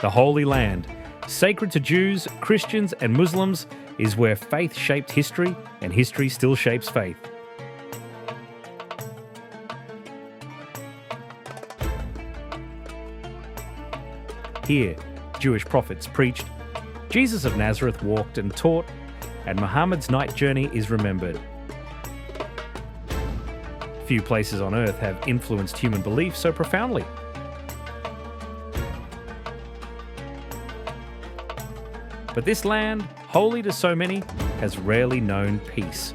The Holy Land, sacred to Jews, Christians and Muslims, is where faith shaped history and history still shapes faith. Here, Jewish prophets preached, Jesus of Nazareth walked and taught, and Muhammad's night journey is remembered. Few places on earth have influenced human belief so profoundly. But this land, holy to so many, has rarely known peace.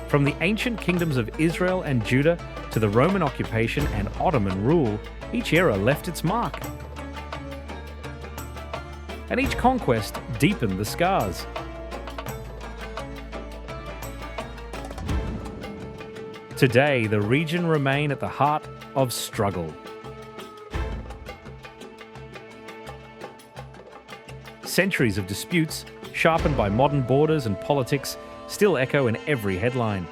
From the ancient kingdoms of Israel and Judah to the Roman occupation and Ottoman rule, each era left its mark. And each conquest deepened the scars. Today, the region remains at the heart of struggle. Centuries of disputes, sharpened by modern borders and politics, still echo in every headline.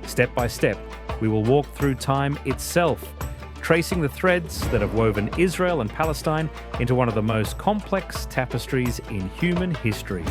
Step by step, we will walk through time itself, tracing the threads that have woven Israel and Palestine into one of the most complex tapestries in human history.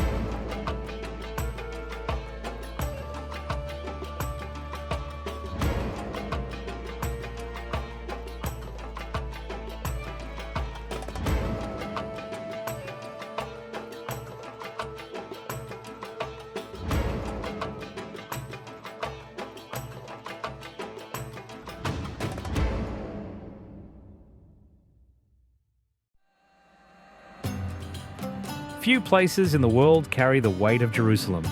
Few places in the world carry the weight of Jerusalem.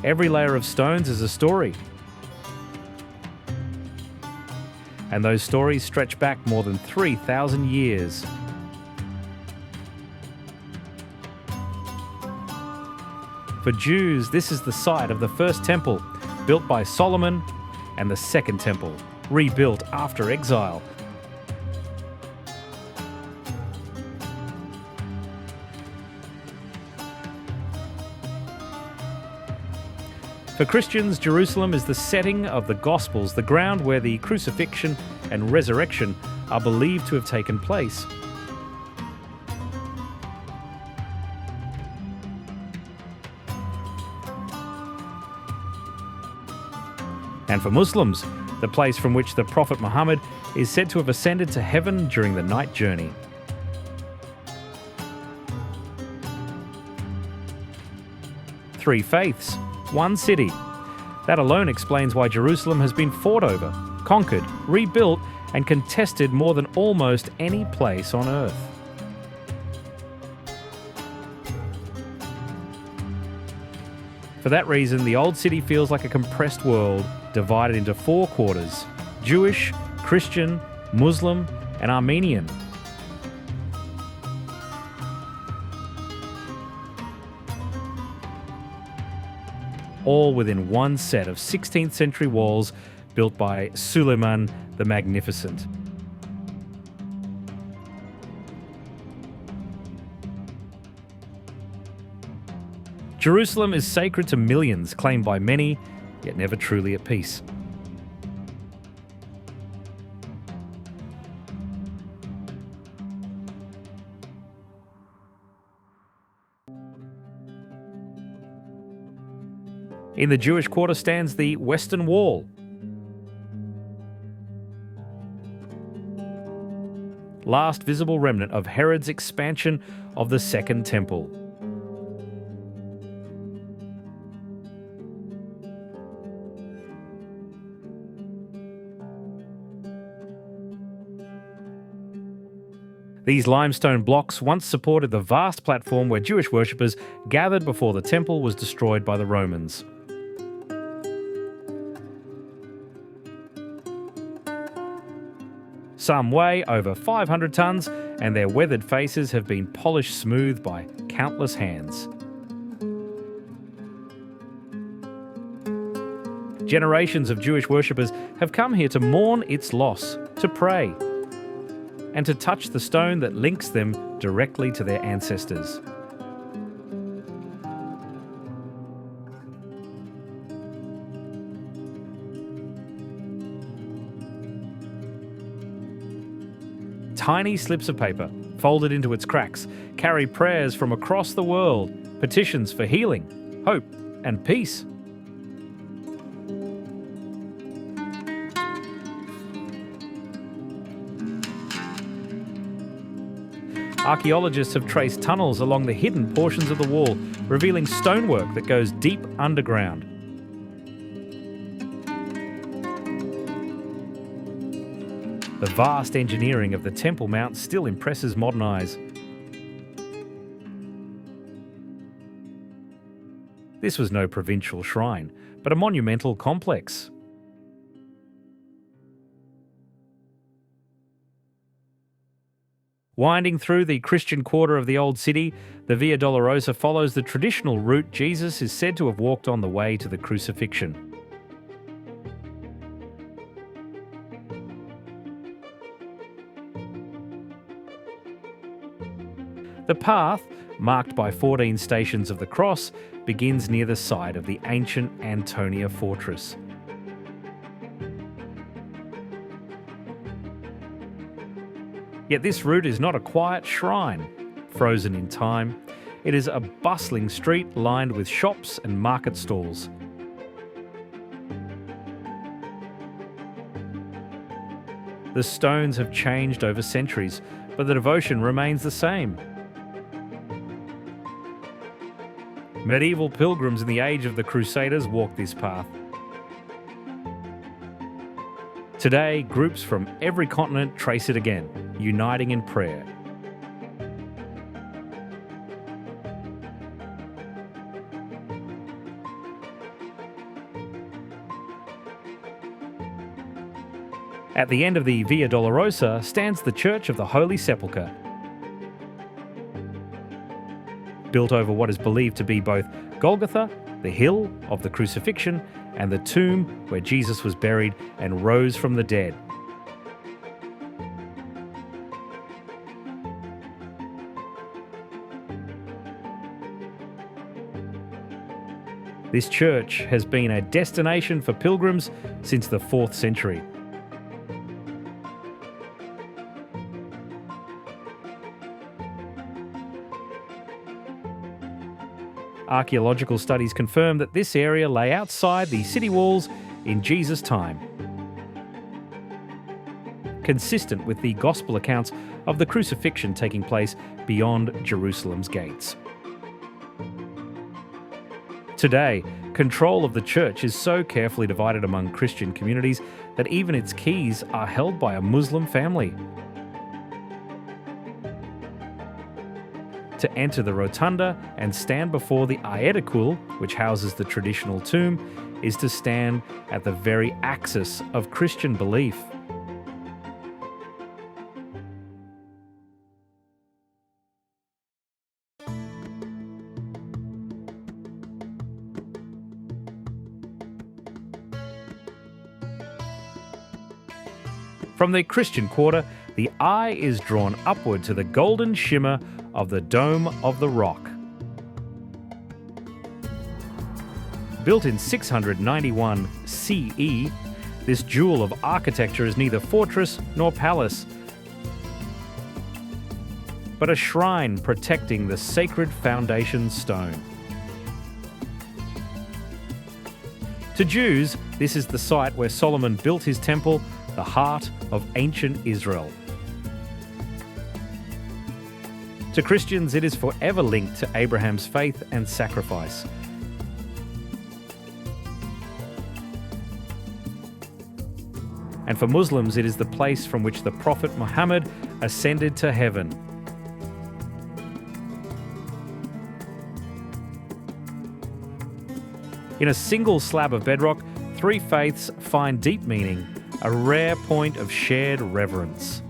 Every layer of stones is a story. And those stories stretch back more than 3,000 years. For Jews, this is the site of the first temple, built by Solomon, and the second temple, rebuilt after exile. For Christians, Jerusalem is the setting of the Gospels, the ground where the crucifixion and resurrection are believed to have taken place. And for Muslims, the place from which the Prophet Muhammad is said to have ascended to heaven during the night journey. Three faiths, one city. That alone explains why Jerusalem has been fought over, conquered, rebuilt, and contested more than almost any place on earth. For that reason, the Old City feels like a compressed world divided into four quarters: Jewish, Christian, Muslim, and Armenian. All within one set of 16th century walls built by Suleiman the Magnificent. Jerusalem is sacred to millions, claimed by many, yet never truly at peace. In the Jewish quarter stands the Western Wall. Last visible remnant of Herod's expansion of the Second Temple. These limestone blocks once supported the vast platform where Jewish worshippers gathered before the temple was destroyed by the Romans. Some weigh over 500 tons, and their weathered faces have been polished smooth by countless hands. Generations of Jewish worshippers have come here to mourn its loss, to pray, and to touch the stone that links them directly to their ancestors. Tiny slips of paper, folded into its cracks, carry prayers from across the world, petitions for healing, hope, and peace. Archaeologists have traced tunnels along the hidden portions of the wall, revealing stonework that goes deep underground. The vast engineering of the Temple Mount still impresses modern eyes. This was no provincial shrine, but a monumental complex. Winding through the Christian quarter of the Old City, the Via Dolorosa follows the traditional route Jesus is said to have walked on the way to the crucifixion. The path, marked by 14 stations of the cross, begins near the site of the ancient Antonia fortress. Yet this route is not a quiet shrine, frozen in time. It is a bustling street lined with shops and market stalls. The stones have changed over centuries, but the devotion remains the same. Medieval pilgrims in the age of the crusaders walked this path. Today, groups from every continent trace it again, uniting in prayer. At the end of the Via Dolorosa stands the Church of the Holy Sepulchre. Built over what is believed to be both Golgotha, the hill of the crucifixion, and the tomb where Jesus was buried and rose from the dead. This church has been a destination for pilgrims since the 4th century. Archaeological studies confirm that this area lay outside the city walls in Jesus' time, consistent with the gospel accounts of the crucifixion taking place beyond Jerusalem's gates. Today, control of the church is so carefully divided among Christian communities that even its keys are held by a Muslim family. To enter the rotunda and stand before the Aedicule, which houses the traditional tomb, is to stand at the very axis of Christian belief. From the Christian quarter, the eye is drawn upward to the golden shimmer of the Dome of the Rock. Built in 691 CE, this jewel of architecture is neither fortress nor palace, but a shrine protecting the sacred foundation stone. To Jews, this is the site where Solomon built his temple, the heart of ancient Israel. To Christians, it is forever linked to Abraham's faith and sacrifice. And for Muslims, it is the place from which the Prophet Muhammad ascended to heaven. In a single slab of bedrock, three faiths find deep meaning, a rare point of shared reverence.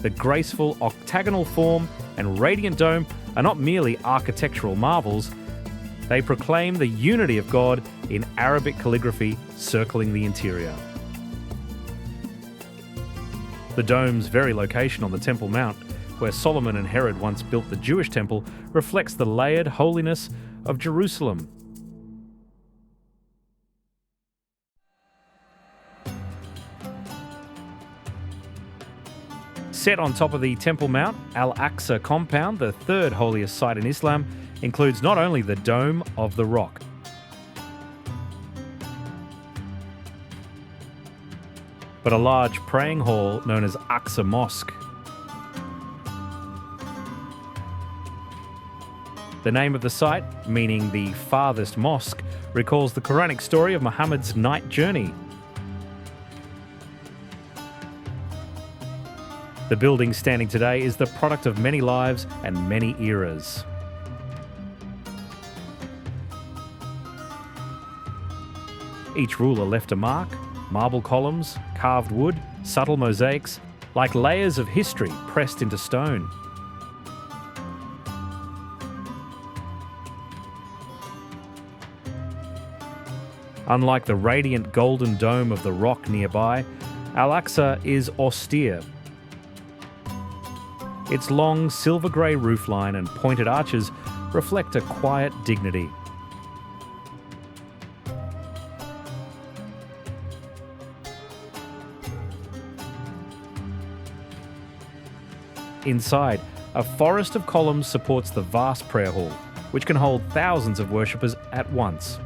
The graceful octagonal form and radiant dome are not merely architectural marvels, they proclaim the unity of God in Arabic calligraphy circling the interior. The dome's very location on the Temple Mount, where Solomon and Herod once built the Jewish temple, reflects the layered holiness of Jerusalem. Set on top of the Temple Mount, Al-Aqsa compound, the third holiest site in Islam, includes not only the Dome of the Rock, but a large praying hall known as Al-Aqsa Mosque. The name of the site, meaning the farthest mosque, recalls the Quranic story of Muhammad's night journey. The building standing today is the product of many lives and many eras. Each ruler left a mark: marble columns, carved wood, subtle mosaics, like layers of history pressed into stone. Unlike the radiant golden dome of the rock nearby, Al-Aqsa is austere. Its long silver-grey roofline and pointed arches reflect a quiet dignity. Inside, a forest of columns supports the vast prayer hall, which can hold thousands of worshippers at once.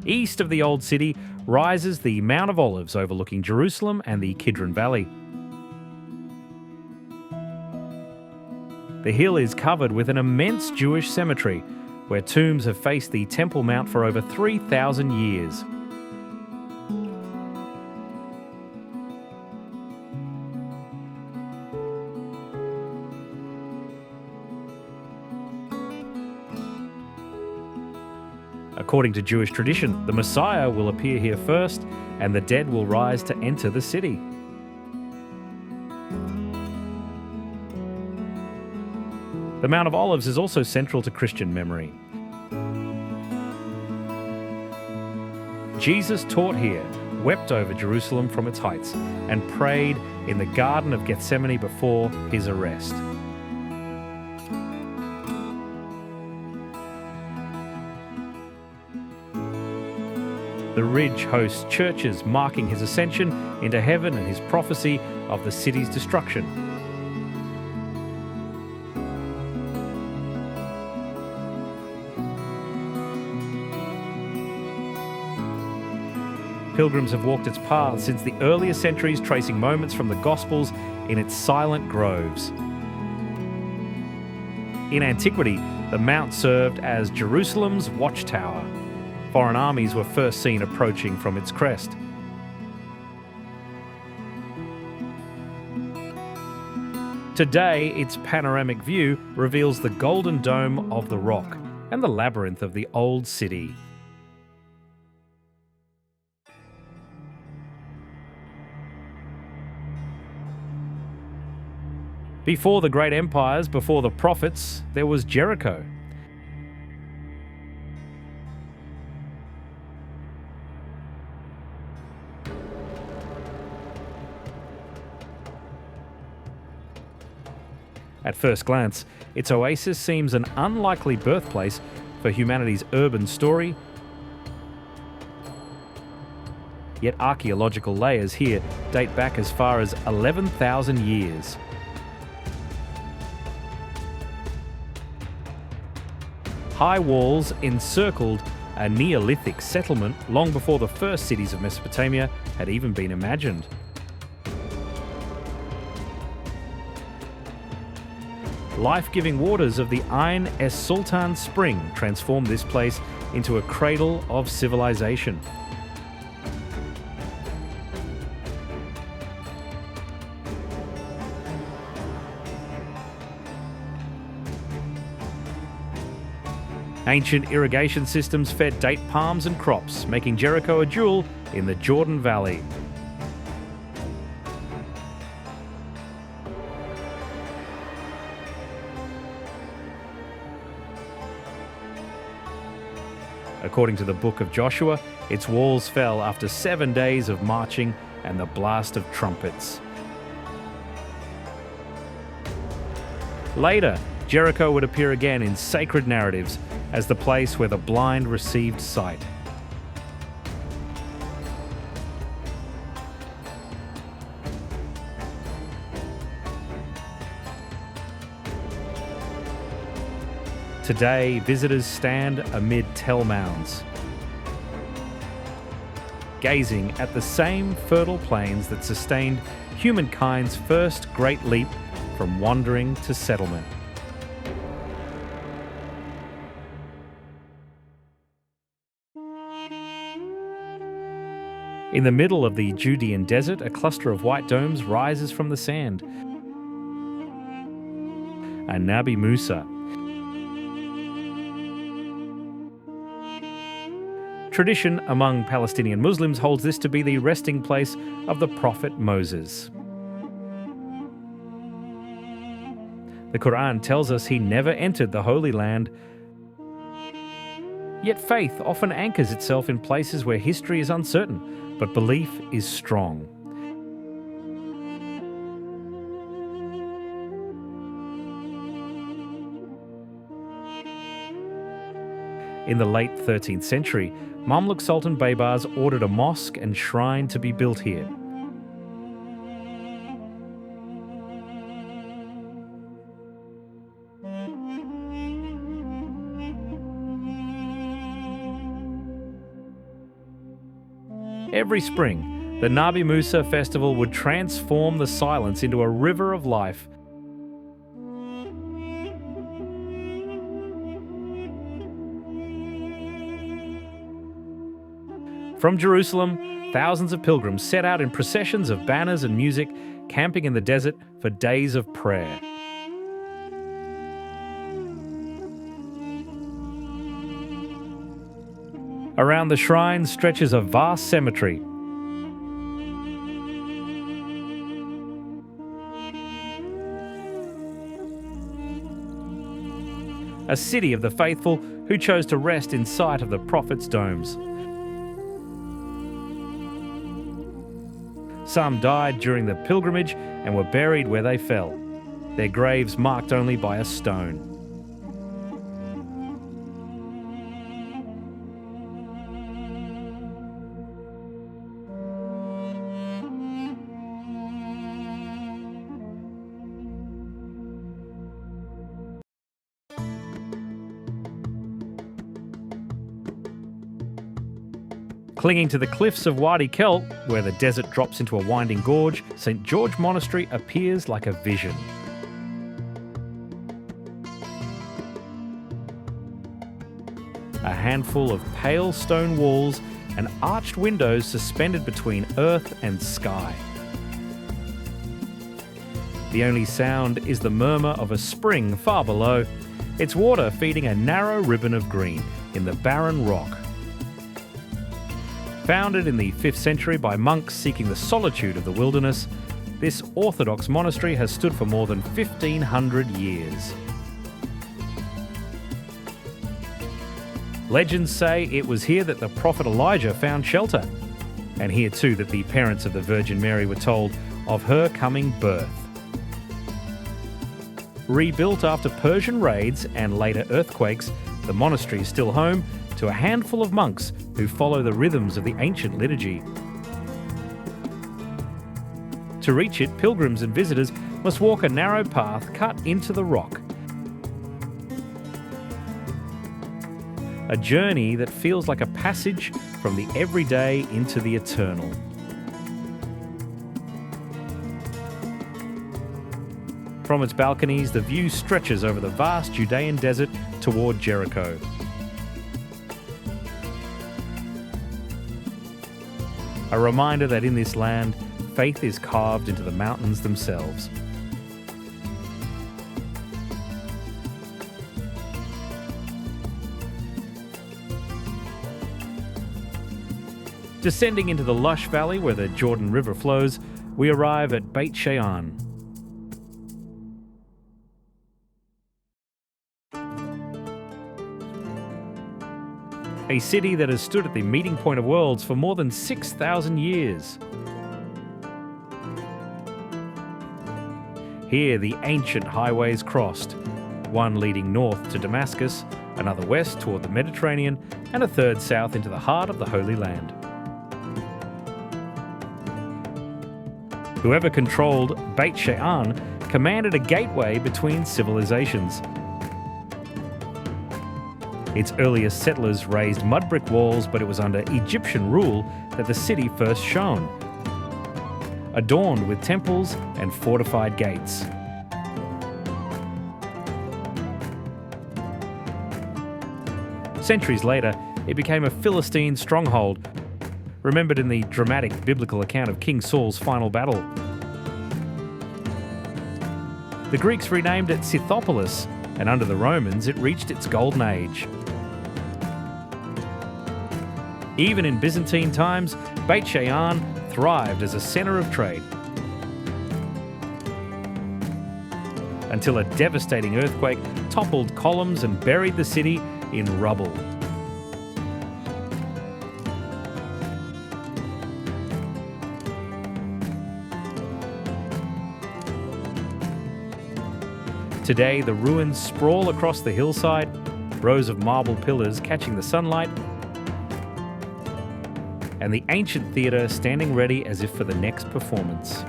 East of the Old City rises the Mount of Olives overlooking Jerusalem and the Qumran Valley. The hill is covered with an immense Jewish cemetery where tombs have faced the Temple Mount for over 3,000 years. According to Jewish tradition, the Messiah will appear here first, and the dead will rise to enter the city. The Mount of Olives is also central to Christian memory. Jesus taught here, wept over Jerusalem from its heights, and prayed in the Garden of Gethsemane before his arrest. The ridge hosts churches marking his ascension into heaven and his prophecy of the city's destruction. Pilgrims have walked its paths since the earliest centuries, tracing moments from the Gospels in its silent groves. In antiquity, the mount served as Jerusalem's watchtower. Foreign armies were first seen approaching from its crest. Today, its panoramic view reveals the golden dome of the rock and the labyrinth of the old city. Before the great empires, before the prophets, there was Jericho. At first glance, its oasis seems an unlikely birthplace for humanity's urban story. Yet archaeological layers here date back as far as 11,000 years. High walls encircled a Neolithic settlement long before the first cities of Mesopotamia had even been imagined. Life-giving waters of the Ein es-Sultan spring transformed this place into a cradle of civilization. Ancient irrigation systems fed date palms and crops, making Jericho a jewel in the Jordan Valley. According to the book of Joshua, its walls fell after 7 days of marching and the blast of trumpets. Later, Jericho would appear again in sacred narratives as the place where the blind received sight. Today, visitors stand amid Tel mounds, gazing at the same fertile plains that sustained humankind's first great leap from wandering to settlement. In the middle of the Judean desert, a cluster of white domes rises from the sand. A Nabi Musa. Tradition among Palestinian Muslims holds this to be the resting place of the prophet Moses. The Quran tells us he never entered the Holy Land. Yet faith often anchors itself in places where history is uncertain, but belief is strong. In the late 13th century, Mamluk Sultan Baybars ordered a mosque and shrine to be built here. Every spring, the Nabi Musa festival would transform the silence into a river of life. From Jerusalem, thousands of pilgrims set out in processions of banners and music, camping in the desert for days of prayer. Around the shrine stretches a vast cemetery. A city of the faithful who chose to rest in sight of the prophet's domes. Some died during the pilgrimage and were buried where they fell, their graves marked only by a stone. Clinging to the cliffs of Wadi Kelt, where the desert drops into a winding gorge, St. George Monastery appears like a vision. A handful of pale stone walls and arched windows suspended between earth and sky. The only sound is the murmur of a spring far below, its water feeding a narrow ribbon of green in the barren rock. Founded in the 5th century by monks seeking the solitude of the wilderness, this Orthodox monastery has stood for more than 1,500 years. Legends say it was here that the prophet Elijah found shelter, and here too that the parents of the Virgin Mary were told of her coming birth. Rebuilt after Persian raids and later earthquakes, the monastery is still home to a handful of monks who follow the rhythms of the ancient liturgy. To reach it, pilgrims and visitors must walk a narrow path cut into the rock. A journey that feels like a passage from the everyday into the eternal. From its balconies, the view stretches over the vast Judean desert toward Jericho. A reminder that in this land, faith is carved into the mountains themselves. Descending into the lush valley where the Jordan River flows, we arrive at Beit She'an. a city that has stood at the meeting point of worlds for more than 6,000 years. Here, the ancient highways crossed, one leading north to Damascus, another west toward the Mediterranean, and a third south into the heart of the Holy Land. Whoever controlled Beit She'an commanded a gateway between civilizations. Its earliest settlers raised mud brick walls, but it was under Egyptian rule that the city first shone, adorned with temples and fortified gates. Centuries later, it became a Philistine stronghold, remembered in the dramatic biblical account of King Saul's final battle. The Greeks renamed it Scythopolis, and under the Romans it reached its golden age. Even in Byzantine times, Beit She'an thrived as a centre of trade. Until a devastating earthquake toppled columns and buried the city in rubble. Today, the ruins sprawl across the hillside, rows of marble pillars catching the sunlight, and the ancient theatre standing ready as if for the next performance.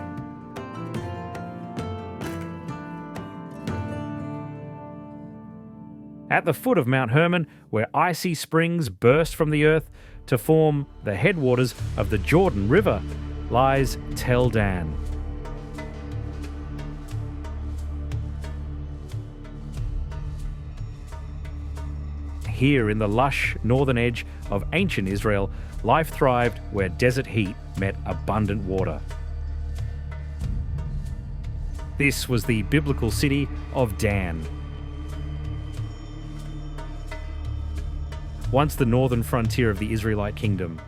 At the foot of Mount Hermon, where icy springs burst from the earth to form the headwaters of the Jordan River, lies Tel Dan. Here in the lush northern edge of ancient Israel, life thrived where desert heat met abundant water. This was the biblical city of Dan. Once the northern frontier of the Israelite kingdom.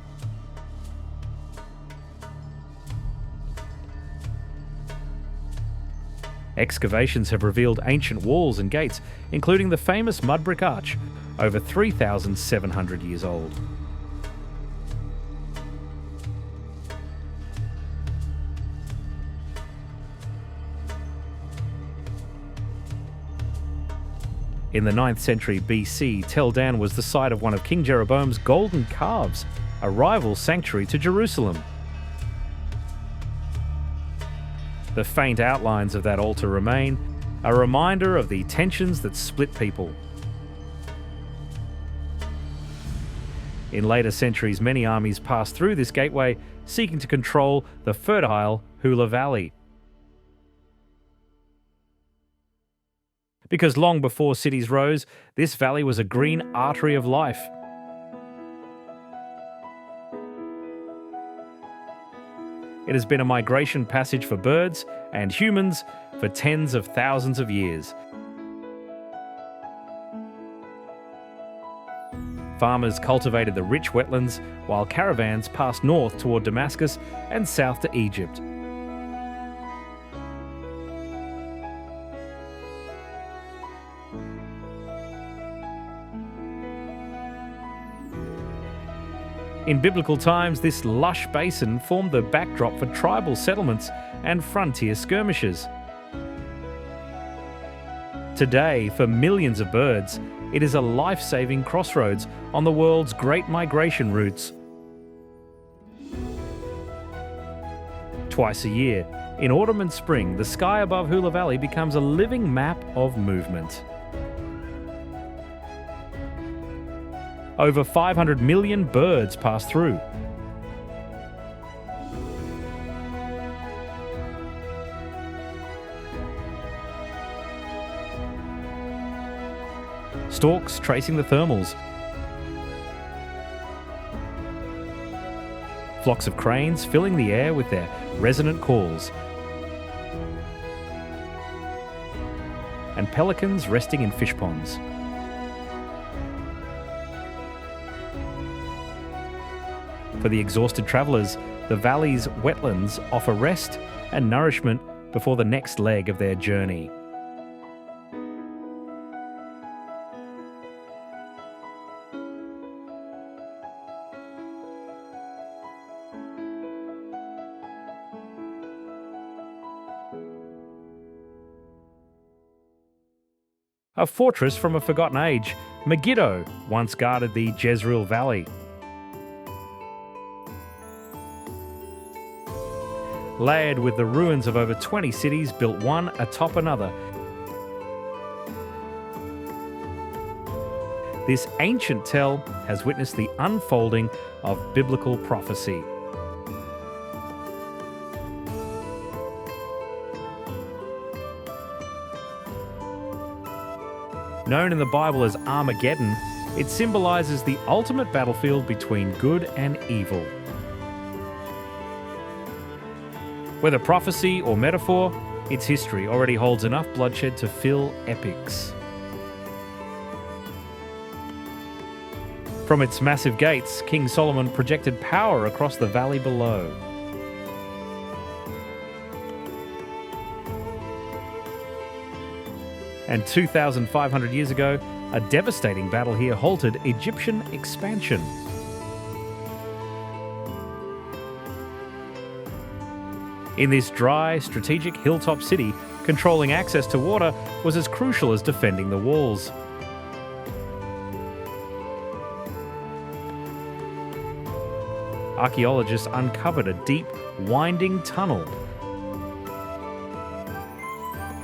Excavations have revealed ancient walls and gates, including the famous mud brick arch, over 3,700 years old. In the 9th century BC, Tel Dan was the site of one of King Jeroboam's golden calves, a rival sanctuary to Jerusalem. The faint outlines of that altar remain, a reminder of the tensions that split people. In later centuries, many armies passed through this gateway, seeking to control the fertile Hula Valley. Because long before cities rose, this valley was a green artery of life. It has been a migration passage for birds and humans for tens of thousands of years. Farmers cultivated the rich wetlands, while caravans passed north toward Damascus and south to Egypt. In biblical times, this lush basin formed the backdrop for tribal settlements and frontier skirmishes. Today, for millions of birds, it is a life-saving crossroads on the world's great migration routes. Twice a year, in autumn and spring, the sky above Hula Valley becomes a living map of movement. Over 500 million birds pass through. Storks tracing the thermals. Flocks of cranes filling the air with their resonant calls. And pelicans resting in fish ponds. For the exhausted travellers, the valley's wetlands offer rest and nourishment before the next leg of their journey. A fortress from a forgotten age, Megiddo once guarded the Jezreel Valley. Layered with the ruins of over 20 cities built one atop another, this ancient tell has witnessed the unfolding of biblical prophecy. Known in the Bible as Armageddon, it symbolizes the ultimate battlefield between good and evil. Whether prophecy or metaphor, its history already holds enough bloodshed to fill epics. From its massive gates, King Solomon projected power across the valley below. And 2,500 years ago, a devastating battle here halted Egyptian expansion. In this dry, strategic hilltop city, controlling access to water was as crucial as defending the walls. Archaeologists uncovered a deep, winding tunnel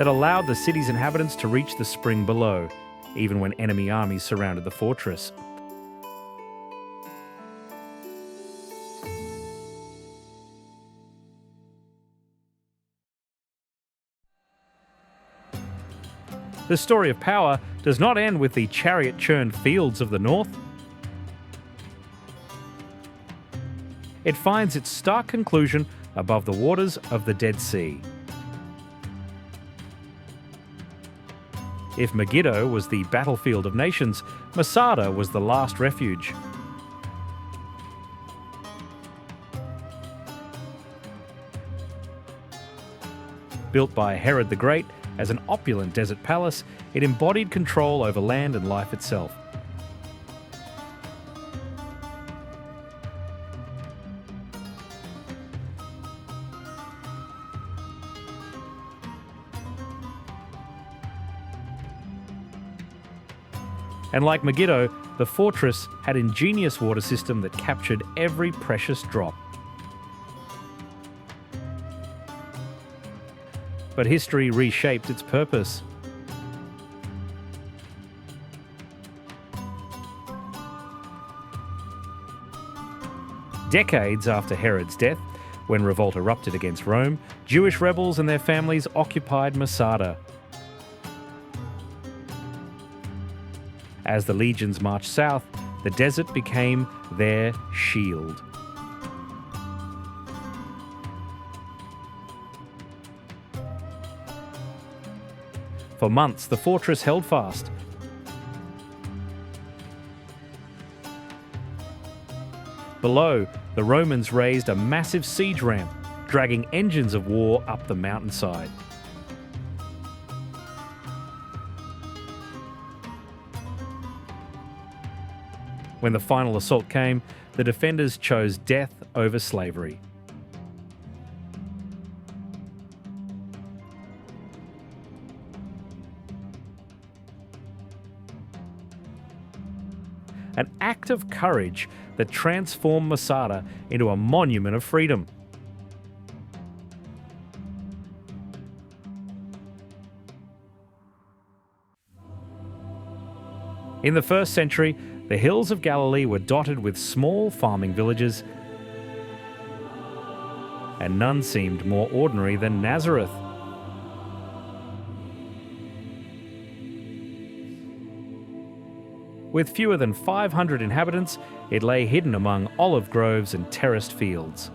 that allowed the city's inhabitants to reach the spring below, even when enemy armies surrounded the fortress. The story of power does not end with the chariot-churned fields of the north. It finds its stark conclusion above the waters of the Dead Sea. If Megiddo was the battlefield of nations, Masada was the last refuge. Built by Herod the Great as an opulent desert palace, it embodied control over land and life itself. And like Megiddo, the fortress had an ingenious water system that captured every precious drop. But history reshaped its purpose. Decades after Herod's death, when revolt erupted against Rome, Jewish rebels and their families occupied Masada. As the legions marched south, the desert became their shield. For months, the fortress held fast. Below, the Romans raised a massive siege ramp, dragging engines of war up the mountainside. When the final assault came, the defenders chose death over slavery. An act of courage that transformed Masada into a monument of freedom. In the first century, the hills of Galilee were dotted with small farming villages, and none seemed more ordinary than Nazareth. With fewer than 500 inhabitants, it lay hidden among olive groves and terraced fields.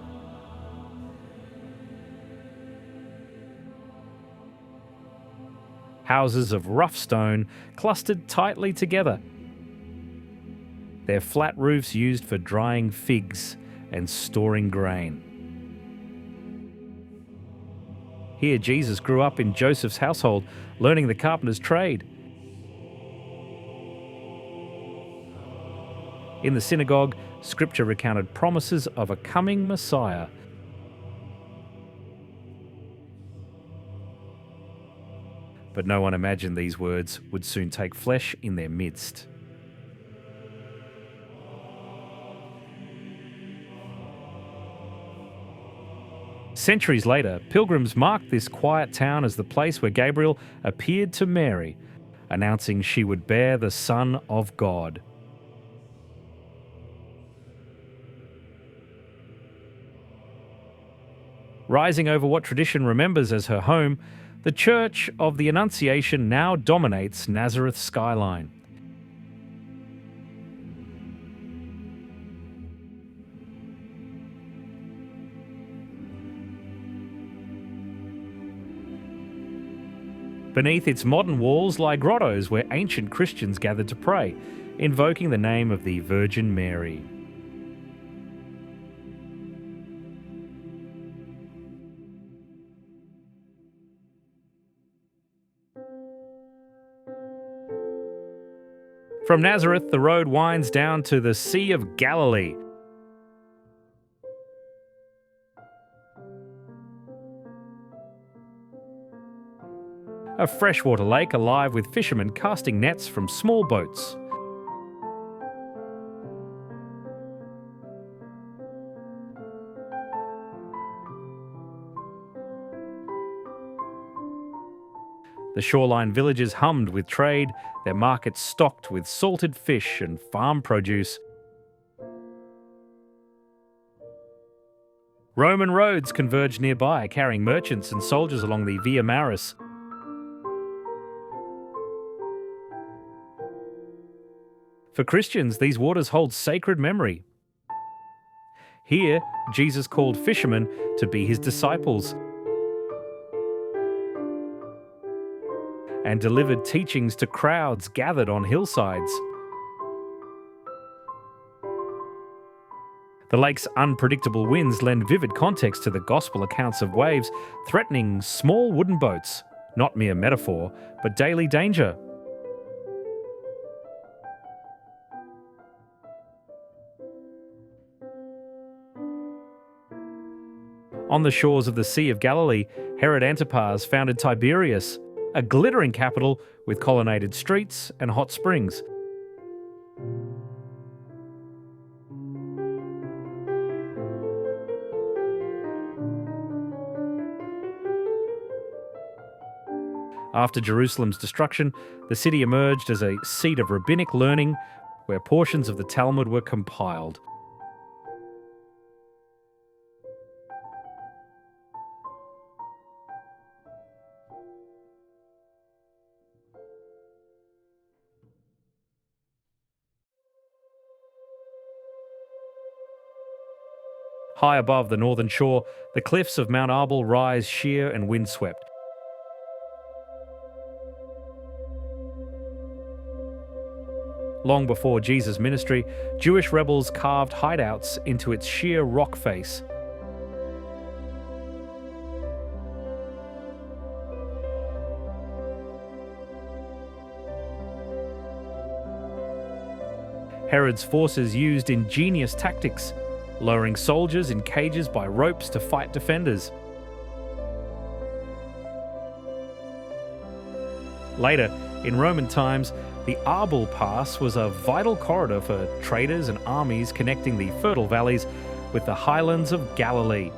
Houses of rough stone clustered tightly together, their flat roofs used for drying figs and storing grain. Here Jesus grew up in Joseph's household, learning the carpenter's trade. In the synagogue, Scripture recounted promises of a coming Messiah. But no one imagined these words would soon take flesh in their midst. Centuries later, pilgrims marked this quiet town as the place where Gabriel appeared to Mary, announcing she would bear the Son of God. Rising over what tradition remembers as her home, the Church of the Annunciation now dominates Nazareth's skyline. Beneath its modern walls lie grottos where ancient Christians gathered to pray, invoking the name of the Virgin Mary. From Nazareth, the road winds down to the Sea of Galilee. A freshwater lake alive with fishermen casting nets from small boats. The shoreline villages hummed with trade, their markets stocked with salted fish and farm produce. Roman roads converged nearby, carrying merchants and soldiers along the Via Maris. For Christians, these waters hold sacred memory. Here, Jesus called fishermen to be his disciples and delivered teachings to crowds gathered on hillsides. The lake's unpredictable winds lend vivid context to the gospel accounts of waves threatening small wooden boats, not mere metaphor, but daily danger. On the shores of the Sea of Galilee, Herod Antipas founded Tiberias, a glittering capital with colonnaded streets and hot springs. After Jerusalem's destruction, the city emerged as a seat of rabbinic learning where portions of the Talmud were compiled. High above the northern shore, the cliffs of Mount Arbel rise sheer and windswept. Long before Jesus' ministry, Jewish rebels carved hideouts into its sheer rock face. Herod's forces used ingenious tactics, lowering soldiers in cages by ropes to fight defenders. Later, in Roman times, the Arbel Pass was a vital corridor for traders and armies connecting the fertile valleys with the highlands of Galilee.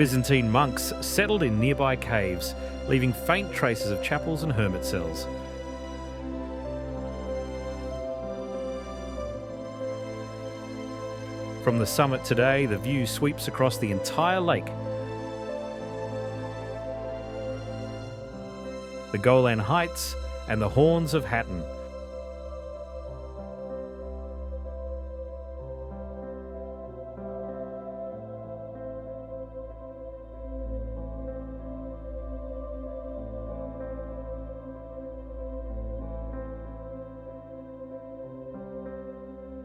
Byzantine monks settled in nearby caves, leaving faint traces of chapels and hermit cells. From the summit today, the view sweeps across the entire lake. The Golan Heights and the Horns of Hattin.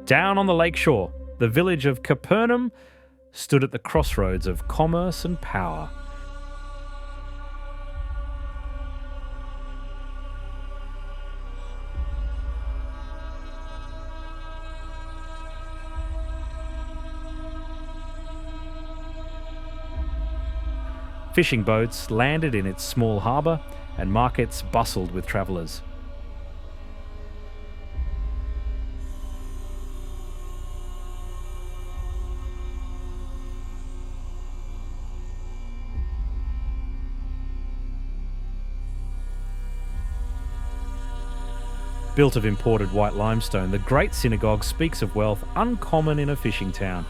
Down on the lakeshore, the village of Capernaum stood at the crossroads of commerce and power. Fishing boats landed in its small harbour, and markets bustled with travellers. Built of imported white limestone, the Great Synagogue speaks of wealth uncommon in a fishing town.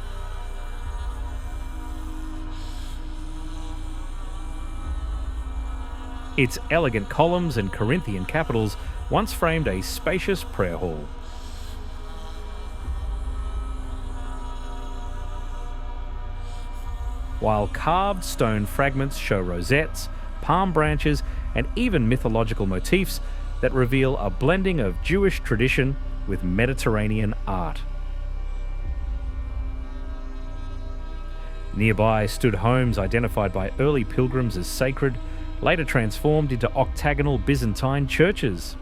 Its elegant columns and Corinthian capitals once framed a spacious prayer hall. While carved stone fragments show rosettes, palm branches, and even mythological motifs that reveal a blending of Jewish tradition with Mediterranean art. Nearby stood homes identified by early pilgrims as sacred, later transformed into octagonal Byzantine churches.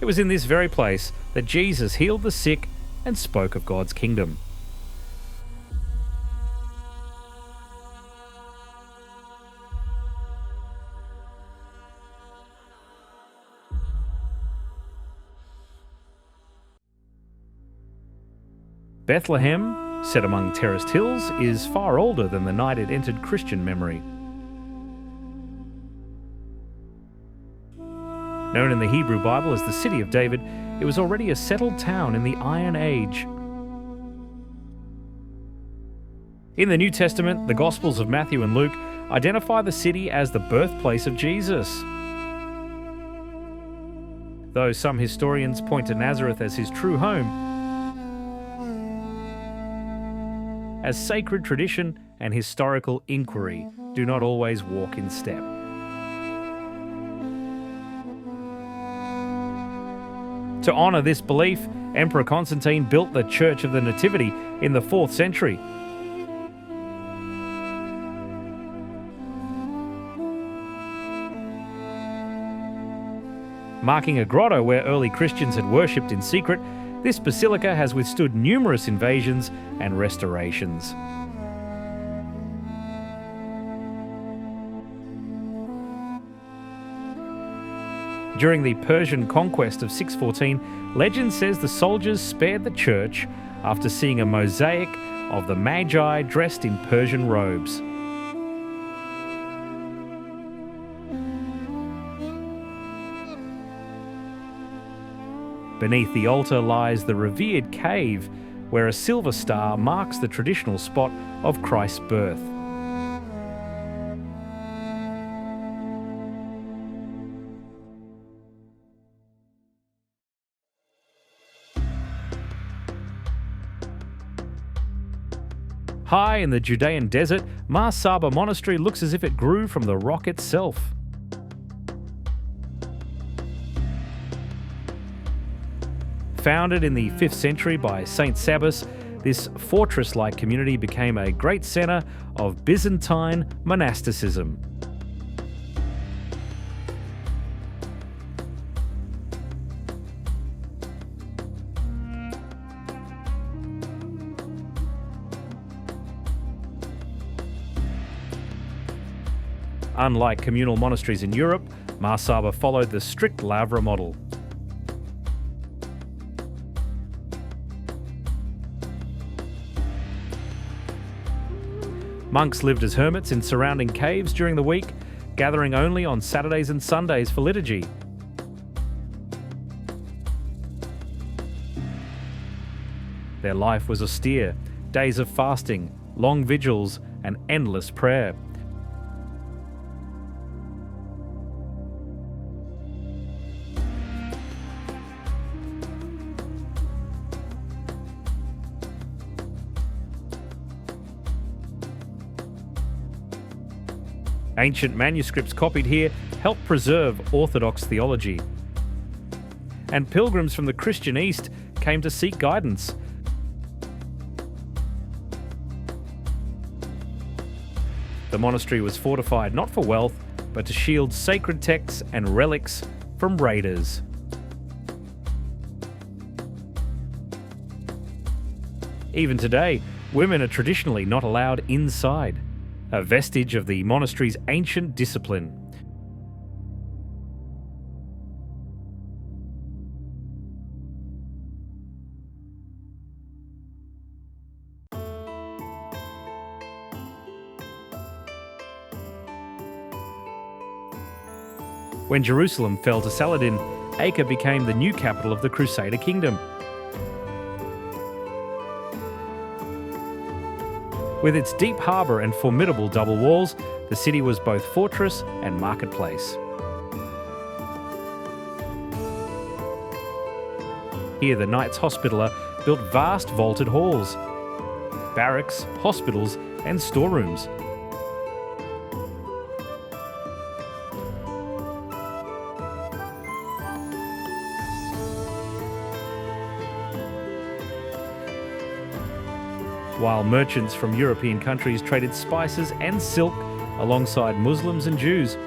It was in this very place that Jesus healed the sick and spoke of God's kingdom. Bethlehem, set among terraced hills, is far older than the night it entered Christian memory. Known in the Hebrew Bible as the City of David, it was already a settled town in the Iron Age. In the New Testament, the Gospels of Matthew and Luke identify the city as the birthplace of Jesus. Though some historians point to Nazareth as his true home, as sacred tradition and historical inquiry do not always walk in step. To honour this belief, Emperor Constantine built the Church of the Nativity in the 4th century. Marking a grotto where early Christians had worshipped in secret, this basilica has withstood numerous invasions and restorations. During the Persian conquest of 614, legend says the soldiers spared the church after seeing a mosaic of the Magi dressed in Persian robes. Beneath the altar lies the revered cave, where a silver star marks the traditional spot of Christ's birth. High in the Judean desert, Saba Monastery looks as if it grew from the rock itself. Founded in the 5th century by Saint Sabas, this fortress-like community became a great centre of Byzantine monasticism. Unlike communal monasteries in Europe, Saba followed the strict Lavra model. Monks lived as hermits in surrounding caves during the week, gathering only on Saturdays and Sundays for liturgy. Their life was austere, days of fasting, long vigils, and endless prayer. Ancient manuscripts copied here help preserve Orthodox theology. And pilgrims from the Christian East came to seek guidance. The monastery was fortified not for wealth, but to shield sacred texts and relics from raiders. Even today, women are traditionally not allowed inside, a vestige of the monastery's ancient discipline. When Jerusalem fell to Saladin, Acre became the new capital of the Crusader kingdom. With its deep harbour and formidable double walls, the city was both fortress and marketplace. Here the Knights Hospitaller built vast vaulted halls, barracks, hospitals and storerooms. While merchants from European countries traded spices and silk alongside Muslims and Jews.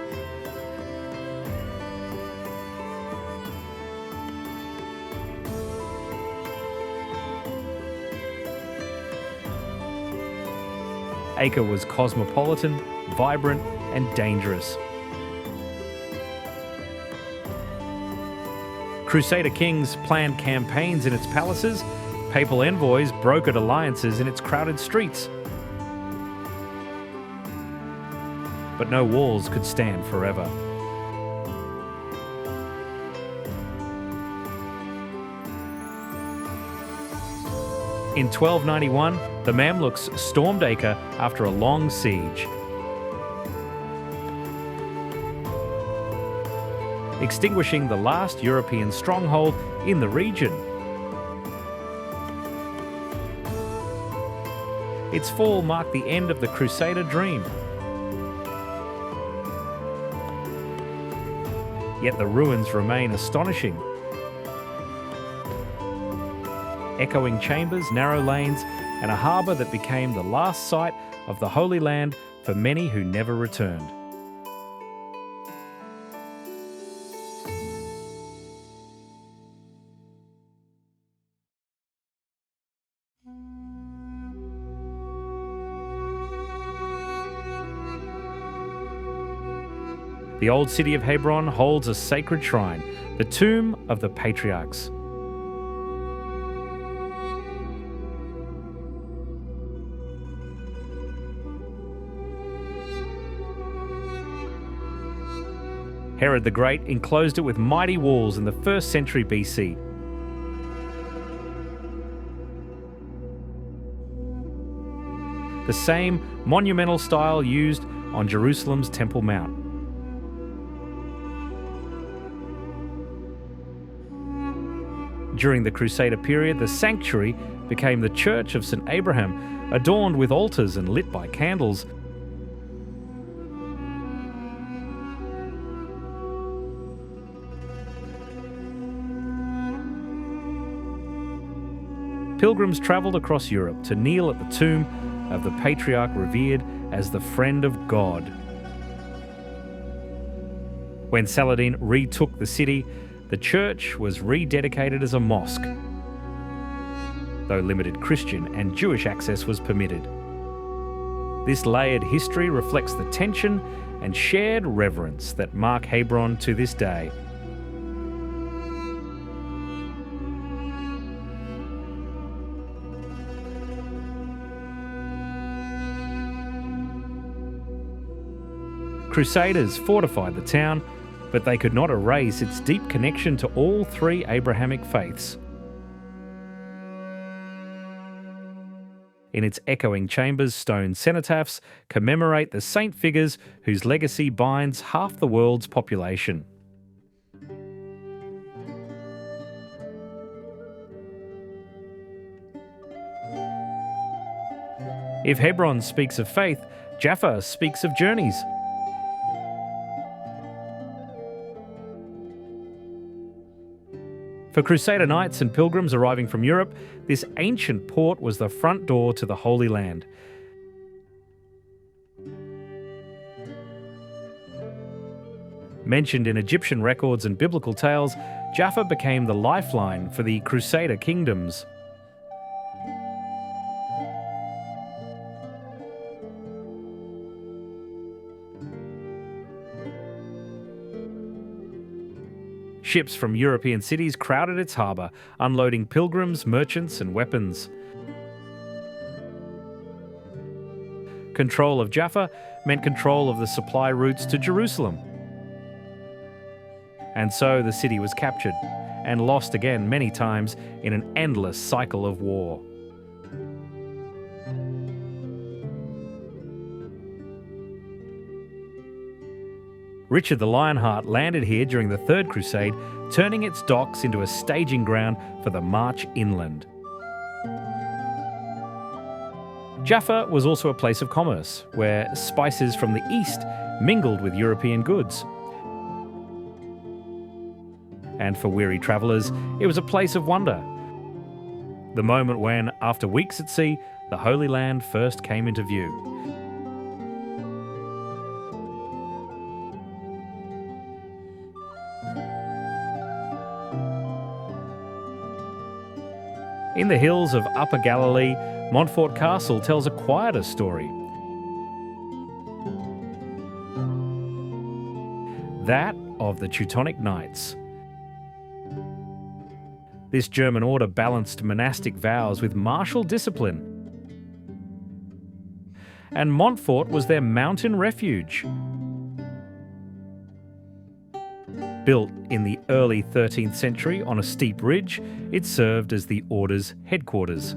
Acre was cosmopolitan, vibrant, and dangerous. Crusader kings planned campaigns in its palaces. Papal envoys brokered alliances in its crowded streets. But no walls could stand forever. In 1291, the Mamluks stormed Acre after a long siege. Extinguishing the last European stronghold in the region. Its fall marked the end of the Crusader dream. Yet the ruins remain astonishing. Echoing chambers, narrow lanes, and a harbour that became the last sight of the Holy Land for many who never returned. The old city of Hebron holds a sacred shrine, the tomb of the patriarchs. Herod the Great enclosed it with mighty walls in the 1st century BC. The same monumental style used on Jerusalem's Temple Mount. During the Crusader period, the sanctuary became the Church of St. Abraham, adorned with altars and lit by candles. Pilgrims travelled across Europe to kneel at the tomb of the patriarch revered as the friend of God. When Saladin retook the city, the church was rededicated as a mosque, though limited Christian and Jewish access was permitted. This layered history reflects the tension and shared reverence that mark Hebron to this day. Crusaders fortified the town, but they could not erase its deep connection to all three Abrahamic faiths. In its echoing chambers, stone cenotaphs commemorate the saint figures whose legacy binds half the world's population. If Hebron speaks of faith, Jaffa speaks of journeys. For Crusader knights and pilgrims arriving from Europe, this ancient port was the front door to the Holy Land. Mentioned in Egyptian records and biblical tales, Jaffa became the lifeline for the Crusader kingdoms. Ships from European cities crowded its harbour, unloading pilgrims, merchants, and weapons. Control of Jaffa meant control of the supply routes to Jerusalem. And so the city was captured and lost again many times in an endless cycle of war. Richard the Lionheart landed here during the Third Crusade, turning its docks into a staging ground for the march inland. Jaffa was also a place of commerce, where spices from the east mingled with European goods. And for weary travellers, it was a place of wonder. The moment when, after weeks at sea, the Holy Land first came into view. In the hills of Upper Galilee, Montfort Castle tells a quieter story. That of the Teutonic Knights. This German order balanced monastic vows with martial discipline. And Montfort was their mountain refuge. Built in the early 13th century on a steep ridge, it served as the order's headquarters.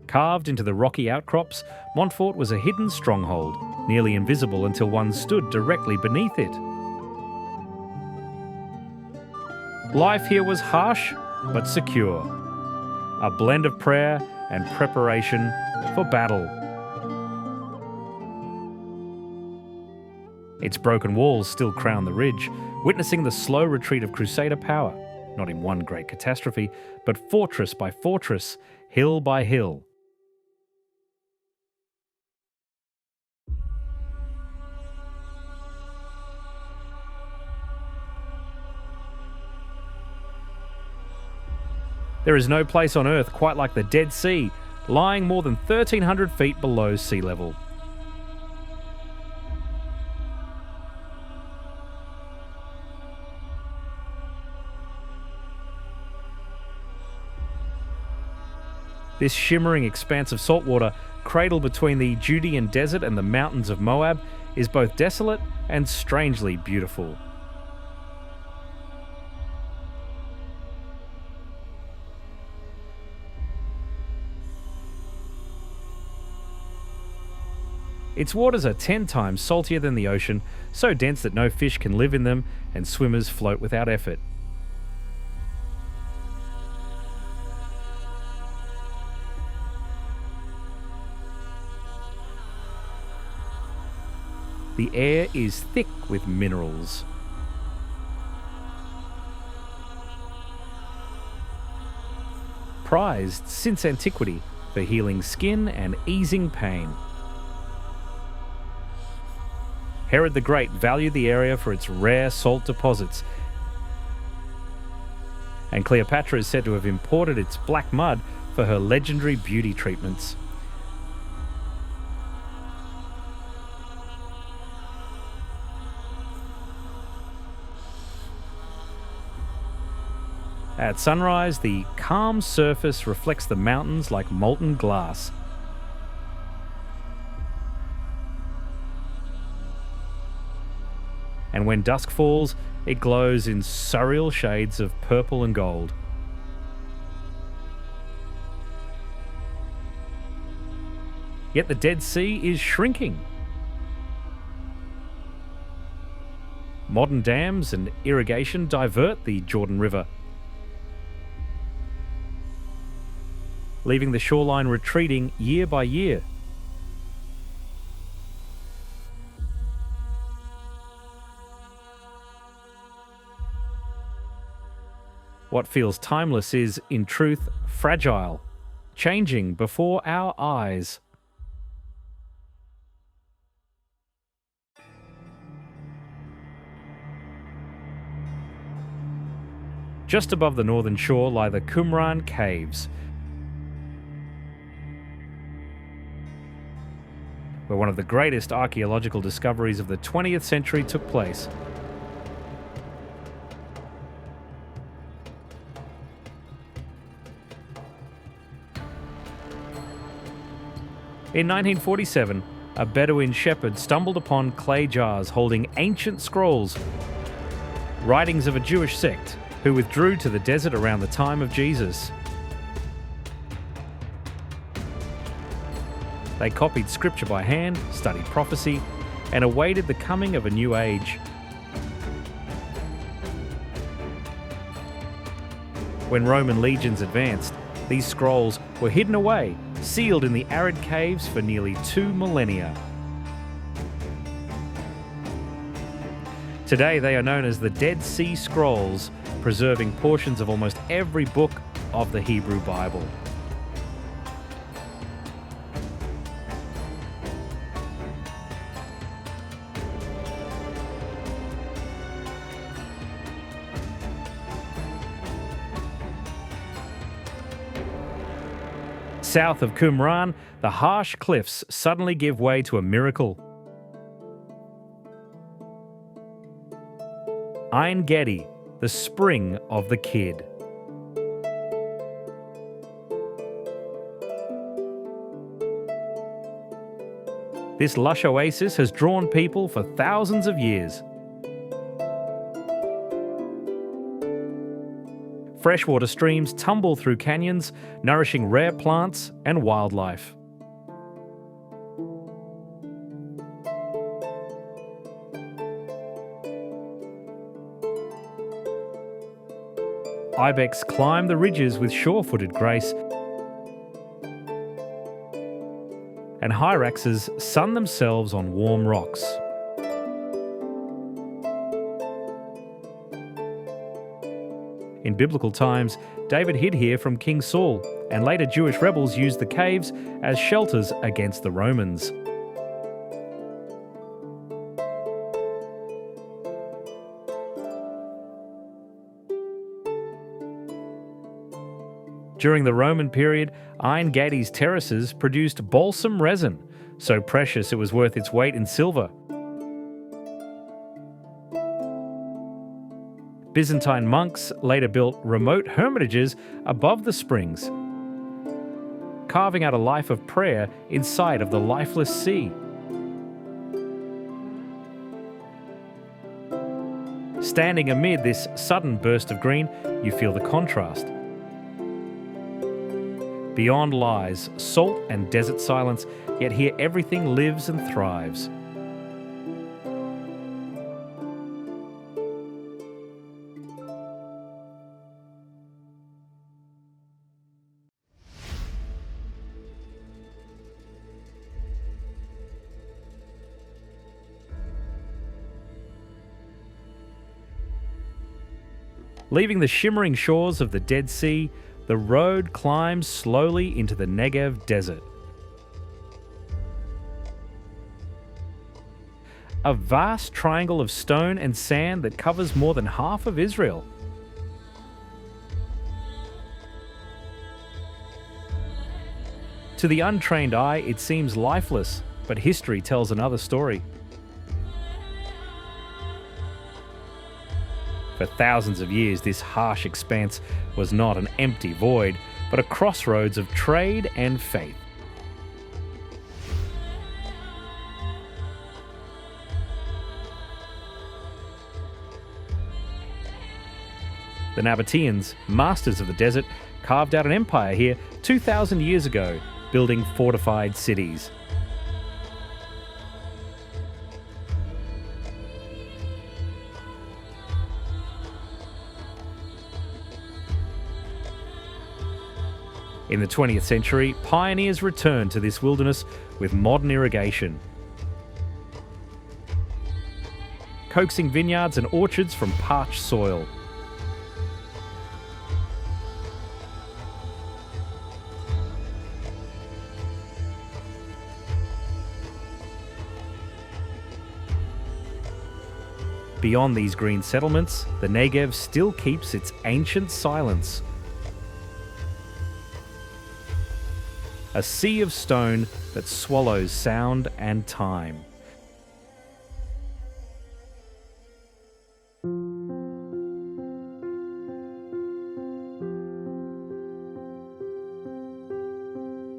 Carved into the rocky outcrops, Montfort was a hidden stronghold, nearly invisible until one stood directly beneath it. Life here was harsh but secure, a blend of prayer and preparation for battle. Its broken walls still crown the ridge, witnessing the slow retreat of Crusader power, not in one great catastrophe, but fortress by fortress, hill by hill. There is no place on Earth quite like the Dead Sea, lying more than 1,300 feet below sea level. This shimmering expanse of saltwater, cradled between the Judean desert and the mountains of Moab, is both desolate and strangely beautiful. Its waters are 10 times saltier than the ocean, so dense that no fish can live in them and swimmers float without effort. The air is thick with minerals. Prized since antiquity for healing skin and easing pain. Herod the Great valued the area for its rare salt deposits, and Cleopatra is said to have imported its black mud for her legendary beauty treatments. At sunrise, the calm surface reflects the mountains like molten glass. And when dusk falls, it glows in surreal shades of purple and gold. Yet the Dead Sea is shrinking. Modern dams and irrigation divert the Jordan River, leaving the shoreline retreating year by year. What feels timeless is, in truth, fragile, changing before our eyes. Just above the northern shore lie the Qumran caves, where one of the greatest archaeological discoveries of the 20th century took place. In 1947, a Bedouin shepherd stumbled upon clay jars holding ancient scrolls, writings of a Jewish sect who withdrew to the desert around the time of Jesus. They copied scripture by hand, studied prophecy, and awaited the coming of a new age. When Roman legions advanced, these scrolls were hidden away, sealed in the arid caves for nearly 2 millennia. Today they are known as the Dead Sea Scrolls, preserving portions of almost every book of the Hebrew Bible. South of Qumran, the harsh cliffs suddenly give way to a miracle. Ein Gedi, the spring of the kid. This lush oasis has drawn people for thousands of years. Freshwater streams tumble through canyons, nourishing rare plants and wildlife. Ibex climb the ridges with sure-footed grace, and hyraxes sun themselves on warm rocks. In biblical times, David hid here from King Saul, and later Jewish rebels used the caves as shelters against the Romans. During the Roman period, Ein Gedi's terraces produced balsam resin, so precious it was worth its weight in silver. Byzantine monks later built remote hermitages above the springs, carving out a life of prayer inside of the lifeless sea. Standing amid this sudden burst of green, you feel the contrast. Beyond lies salt and desert silence, yet here everything lives and thrives. Leaving the shimmering shores of the Dead Sea, the road climbs slowly into the Negev Desert. A vast triangle of stone and sand that covers more than half of Israel. To the untrained eye, it seems lifeless, but history tells another story. For thousands of years, this harsh expanse was not an empty void, but a crossroads of trade and faith. The Nabateans, masters of the desert, carved out an empire here 2,000 years ago, building fortified cities. In the 20th century, pioneers returned to this wilderness with modern irrigation, coaxing vineyards and orchards from parched soil. Beyond these green settlements, the Negev still keeps its ancient silence. a sea of stone that swallows sound and time.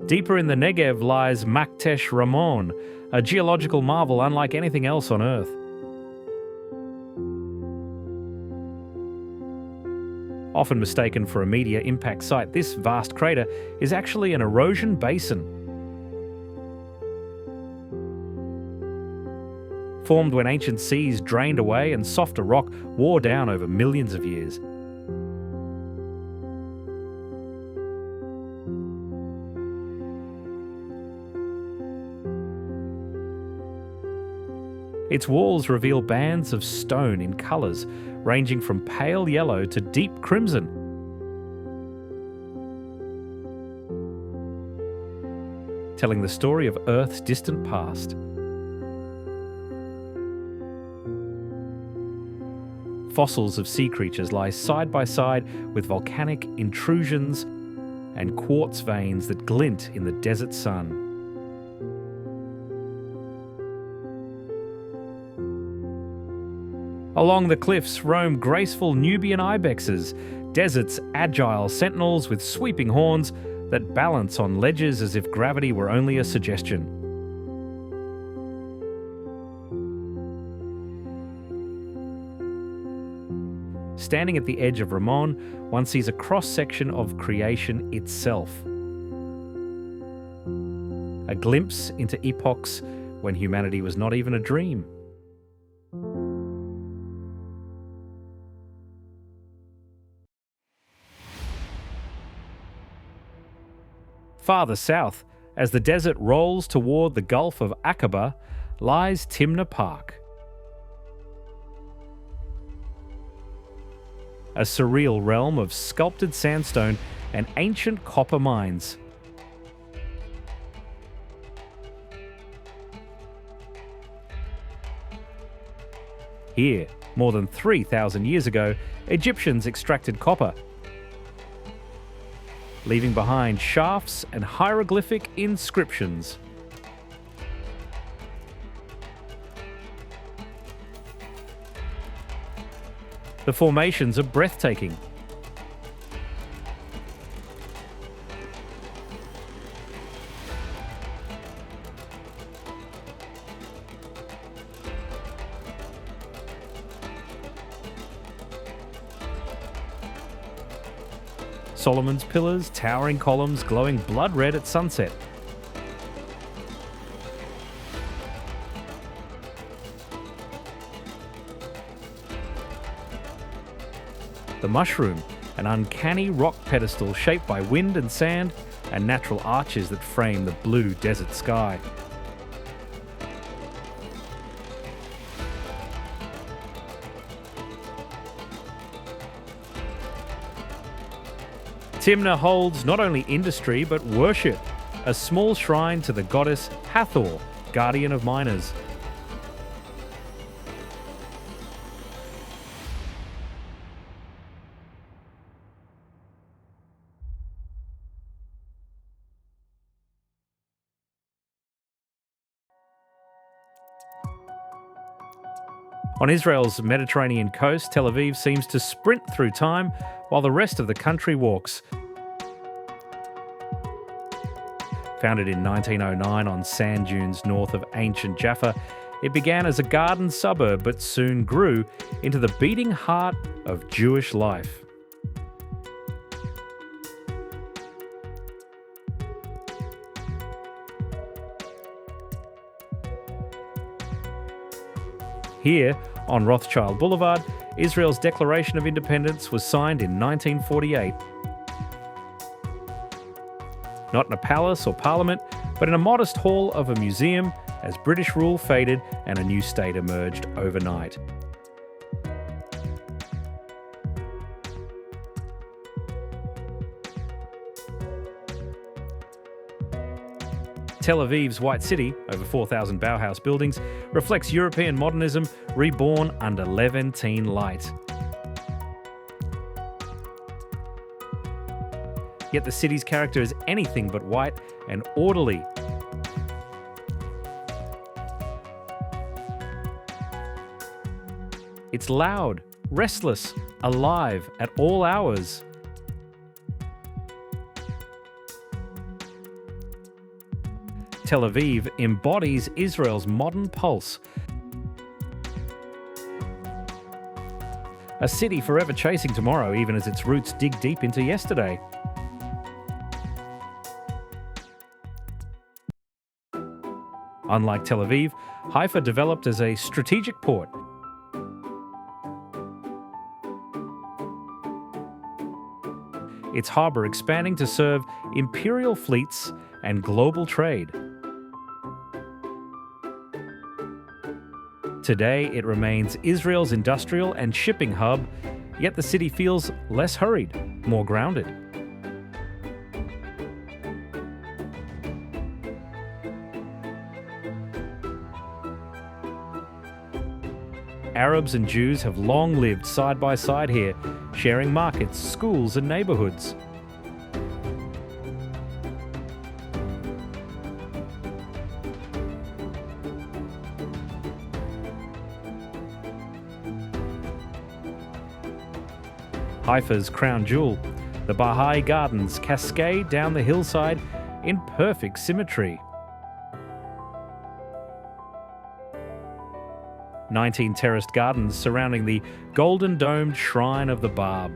Deeper in the Negev lies Makhtesh Ramon, a geological marvel unlike anything else on Earth. Often mistaken for a meteor impact site, this vast crater is actually an erosion basin. Formed when ancient seas drained away and softer rock wore down over millions of years. Its walls reveal bands of stone in colours ranging from pale yellow to deep crimson. Telling the story of Earth's distant past. Fossils of sea creatures lie side by side with volcanic intrusions and quartz veins that glint in the desert sun. Along the cliffs roam graceful Nubian ibexes, desert's agile sentinels with sweeping horns that balance on ledges as if gravity were only a suggestion. Standing at the edge of Ramon, one sees a cross-section of creation itself. A glimpse into epochs when humanity was not even a dream. Farther south, as the desert rolls toward the Gulf of Aqaba, lies Timna Park. A surreal realm of sculpted sandstone and ancient copper mines. Here, more than 3,000 years ago, Egyptians extracted copper, leaving behind shafts and hieroglyphic inscriptions. The formations are breathtaking. Solomon's pillars, towering columns glowing blood red at sunset. The mushroom, an uncanny rock pedestal shaped by wind and sand, and natural arches that frame the blue desert sky. Timna holds not only industry but worship, a small shrine to the goddess Hathor, guardian of miners. On Israel's Mediterranean coast, Tel Aviv seems to sprint through time while the rest of the country walks. Founded in 1909 on sand dunes north of ancient Jaffa, it began as a garden suburb but soon grew into the beating heart of Jewish life. Here, on Rothschild Boulevard, Israel's Declaration of Independence was signed in 1948. Not in a palace or parliament, but in a modest hall of a museum as British rule faded and a new state emerged overnight. Tel Aviv's White City, over 4,000 Bauhaus buildings, reflects European modernism reborn under Levantine light. Yet the city's character is anything but white and orderly. It's loud, restless, alive at all hours. Tel Aviv embodies Israel's modern pulse. A city forever chasing tomorrow, even as its roots dig deep into yesterday. Unlike Tel Aviv, Haifa developed as a strategic port. Its harbour expanding to serve imperial fleets and global trade. Today, it remains Israel's industrial and shipping hub, yet the city feels less hurried, more grounded. Arabs and Jews have long lived side by side here, sharing markets, schools, and neighborhoods. Haifa's crown jewel, the Baha'i Gardens, cascade down the hillside in perfect symmetry. 19 terraced gardens surrounding the golden-domed shrine of the Bab.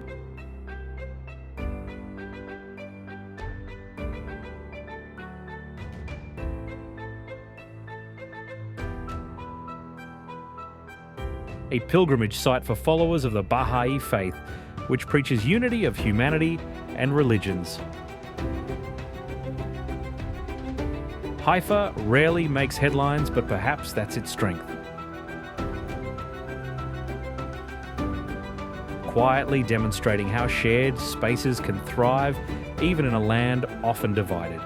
A pilgrimage site for followers of the Baha'i faith, which preaches unity of humanity and religions. Haifa rarely makes headlines, but perhaps that's its strength. Quietly demonstrating how shared spaces can thrive, even in a land often divided.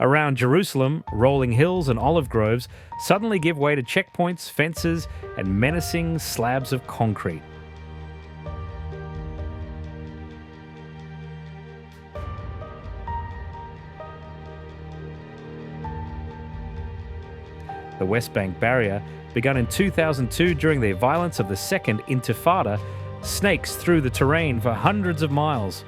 Around Jerusalem, rolling hills and olive groves suddenly give way to checkpoints, fences, and menacing slabs of concrete. The West Bank barrier, begun in 2002 during the violence of the Second Intifada, snakes through the terrain for hundreds of miles.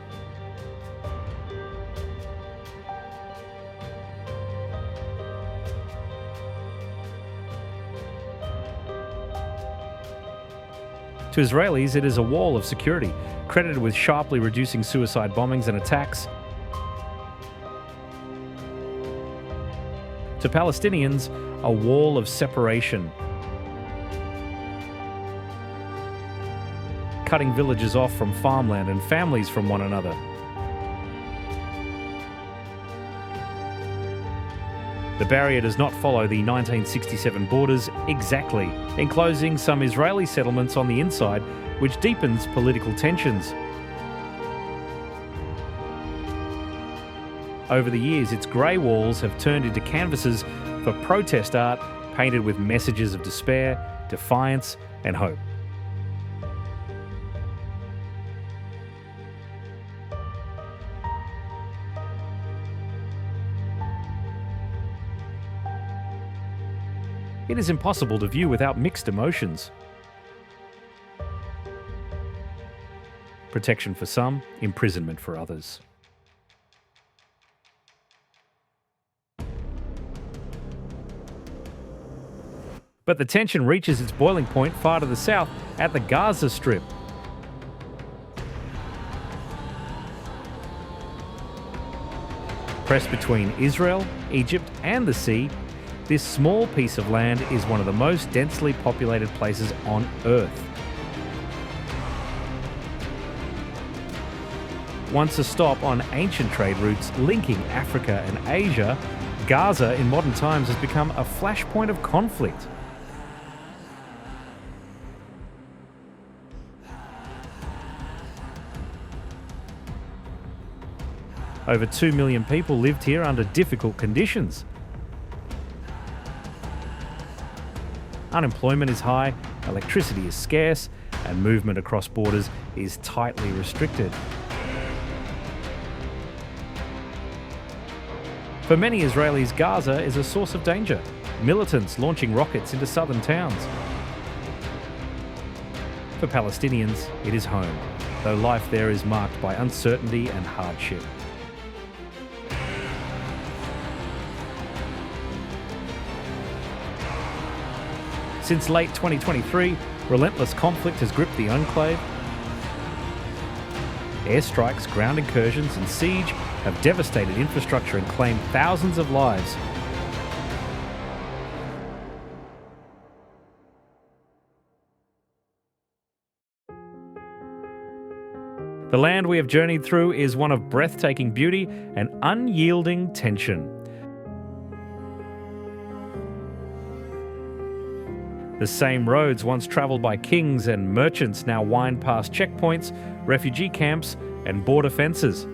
To Israelis, it is a wall of security, credited with sharply reducing suicide bombings and attacks. To Palestinians, a wall of separation, cutting villages off from farmland and families from one another. The barrier does not follow the 1967 borders exactly, enclosing some Israeli settlements on the inside, which deepens political tensions. Over the years, its grey walls have turned into canvases for protest art painted with messages of despair, defiance, and hope. It is impossible to view without mixed emotions. Protection for some, imprisonment for others. But the tension reaches its boiling point far to the south at the Gaza Strip. Pressed between Israel, Egypt, and the sea, this small piece of land is one of the most densely populated places on Earth. Once a stop on ancient trade routes linking Africa and Asia, Gaza in modern times has become a flashpoint of conflict. Over 2 million people lived here under difficult conditions. Unemployment is high, electricity is scarce, and movement across borders is tightly restricted. For many Israelis, Gaza is a source of danger. Militants launching rockets into southern towns. For Palestinians, it is home, though life there is marked by uncertainty and hardship. Since late 2023, relentless conflict has gripped the enclave. Airstrikes, ground incursions, and siege have devastated infrastructure and claimed thousands of lives. The land we have journeyed through is one of breathtaking beauty and unyielding tension. The same roads once travelled by kings and merchants now wind past checkpoints, refugee camps, and border fences.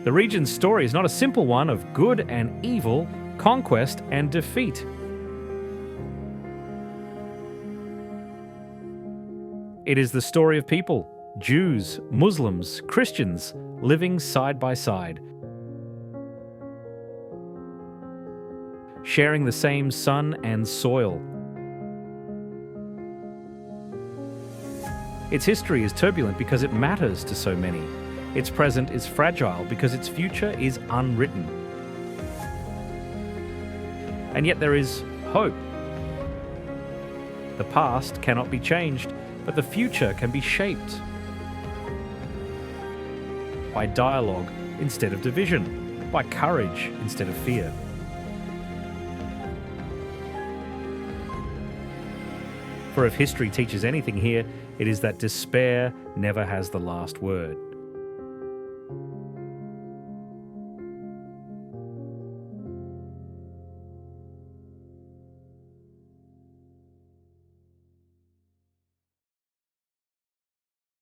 The region's story is not a simple one of good and evil, conquest and defeat. It is the story of people, Jews, Muslims, Christians, living side by side, sharing the same sun and soil. Its history is turbulent because it matters to so many. Its present is fragile because its future is unwritten. And yet there is hope. The past cannot be changed, but the future can be shaped by dialogue instead of division, by courage instead of fear. For if history teaches anything here, it is that despair never has the last word.